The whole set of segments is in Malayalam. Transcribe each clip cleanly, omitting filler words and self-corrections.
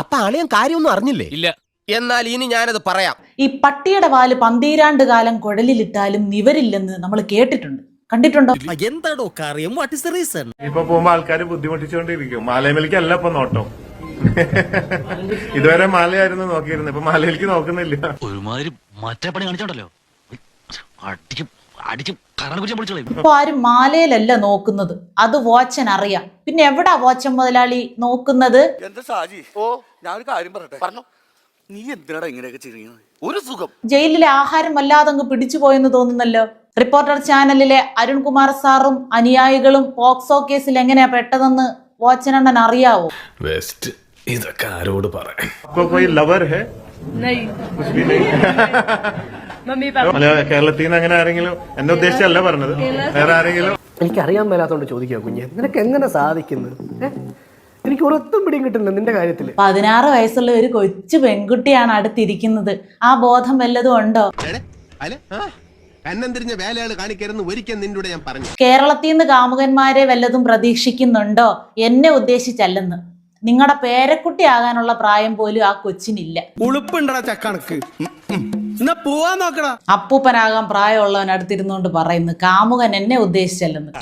അപ്പൊ അളിയൻ കാര്യമൊന്നും അറിഞ്ഞില്ലേ? ഇല്ല. എന്നാൽ ഇനി ഞാനത് പറയാം. ഈ പട്ടിയുടെ വാല് 12 കാലം കുഴലിലിട്ടാലും നിവരില്ലെന്ന് നമ്മൾ കേട്ടിട്ടുണ്ട്, കണ്ടിട്ടുണ്ടോ? എന്താടോ കാര്യം? What is the reason? ഇപ്പൊ പോകുമ്പോ ആൾക്കാർ ബുദ്ധിമുട്ടിച്ചോണ്ടിരിക്കും. മാലയമേലിക്കല്ല ഇപ്പൊ നോട്ടം. ഇതുവരെ മാലയായിരുന്നു നോക്കിയിരുന്നത്, ഇപ്പൊ മാലയിലേക്ക് നോക്കുന്നില്ല. ഒരുമാതിരി മറ്റേ പണി കാണിച്ചോണ്ടല്ലോ. ഇപ്പൊ ആരും മാലയിലല്ല നോക്കുന്നത്, അത് വാച്ചൻ അറിയാം. പിന്നെ എവിടാ വാച്ചൻ മുതലാളി നോക്കുന്നത്? എന്താ ഷാജി? ഞാനൊരു കാര്യം പറയട്ടെ. പറഞ്ഞു. നീ എന്തിനാടാ ഇങ്ങനെയൊക്കെ ചെയ്യുന്നത്? ഒരു സുഖം. ജയിലിലെ ആഹാരം വല്ലാതങ്ങ് പിടിച്ചു പോയെന്ന് തോന്നുന്നല്ലോ. റിപ്പോർട്ടർ ചാനലിലെ അരുൺകുമാർ സാറും അനുയായികളും പോക്സോ കേസിൽ എങ്ങനെയാ പെട്ടതെന്ന് വാച്ചനണ്ണൻ അറിയാവോ? വെസ്റ്റ് ഇതൊക്കെ ആരോട് പറയാൻ? ലവർ ഹേ കേരളത്തിൽ നിന്ന് അങ്ങനെ ആരെങ്കിലും? എന്നെ ഉദ്ദേശിച്ചല്ല പറഞ്ഞത്, വേറെ ആരെങ്കിലും? എനിക്കറിയാൻ മേലാത്തോണ്ട് ചോദിക്കുക കുഞ്ഞെ, നിനക്ക് എങ്ങനെ സാധിക്കുന്നത്? എനിക്ക് ഒരൊത്തും പിടിയും കിട്ടുന്നില്ല നിന്റെ കാര്യത്തില്. 16 വയസ്സുള്ള ഒരു കൊച്ചു പെൺകുട്ടിയാണ് അടുത്തിരിക്കുന്നത്. ആ ബോധം വല്ലതും ഉണ്ടോ? കേരളത്തിൽ നിന്ന് കാമുകന്മാരെ വല്ലതും പ്രതീക്ഷിക്കുന്നുണ്ടോ? എന്നെ ഉദ്ദേശിച്ചല്ലെന്ന്. നിങ്ങളുടെ പേരക്കുട്ടി ആകാനുള്ള പ്രായം പോലും ആ കൊച്ചിനില്ല. ഉളുപ്പുണ്ടടാ ചക്കണക്ക്. പോവാൻ നോക്കടാ. അപ്പൂപ്പനാകാൻ പ്രായമുള്ളവൻ അടുത്തിരുന്നോണ്ട് പറയുന്നു കാമുകൻ എന്നെ ഉദ്ദേശിച്ചല്ലെന്ന്.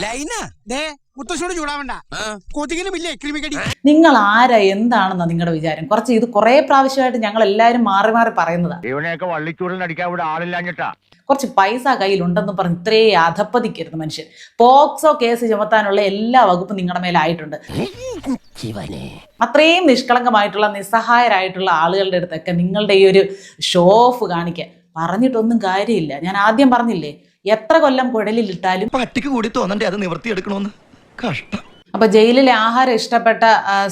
നിങ്ങൾ ആരാ, എന്താണെന്നാ നിങ്ങളുടെ വിചാരം? ഇത് കുറെ പ്രാവശ്യമായിട്ട് ഞങ്ങൾ എല്ലാരും മാറി മാറി പറയുന്നതാ. കുറച്ച് പൈസ കയ്യിലുണ്ടെന്ന് പറഞ്ഞ് ഇത്രേ അധപ്പതിക്കരുത് മനുഷ്യൻ. പോക്സോ കേസ് ചുമത്താനുള്ള എല്ലാ വകുപ്പും നിങ്ങളുടെ മേലായിട്ടുണ്ട്. അത്രയും നിഷ്കളങ്കമായിട്ടുള്ള നിസ്സഹായരായിട്ടുള്ള ആളുകളുടെ അടുത്തൊക്കെ നിങ്ങളുടെ ഈ ഒരു ഷോ ഓഫ് കാണിക്കാൻ പറഞ്ഞിട്ടൊന്നും കാര്യമില്ല. ഞാൻ ആദ്യം പറഞ്ഞില്ലേ, എത്ര കൊല്ലം കുഴലിലിട്ടാലും പട്ടിക്ക് കൂടി തോന്നണ്ടേ അത് നിവർത്തിയെടുക്കണോന്ന്. കഷ്ടം. അപ്പൊ ജയിലിലെ ആഹാരം ഇഷ്ടപ്പെട്ട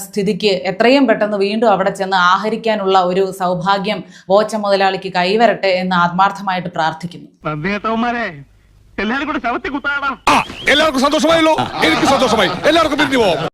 സ്ഥിതിക്ക് എത്രയും പെട്ടെന്ന് വീണ്ടും അവിടെ ചെന്ന് ആഹരിക്കാനുള്ള ഒരു സൗഭാഗ്യം വോച്ച മുതലാളിക്ക് കൈവരട്ടെ എന്ന് ആത്മാർത്ഥമായിട്ട് പ്രാർത്ഥിക്കുന്നു. എല്ലാവർക്കും സന്തോഷമായല്ലോ. എനിക്ക് സന്തോഷമായി. എല്ലാവർക്കും പിരിഞ്ഞു പോവാം.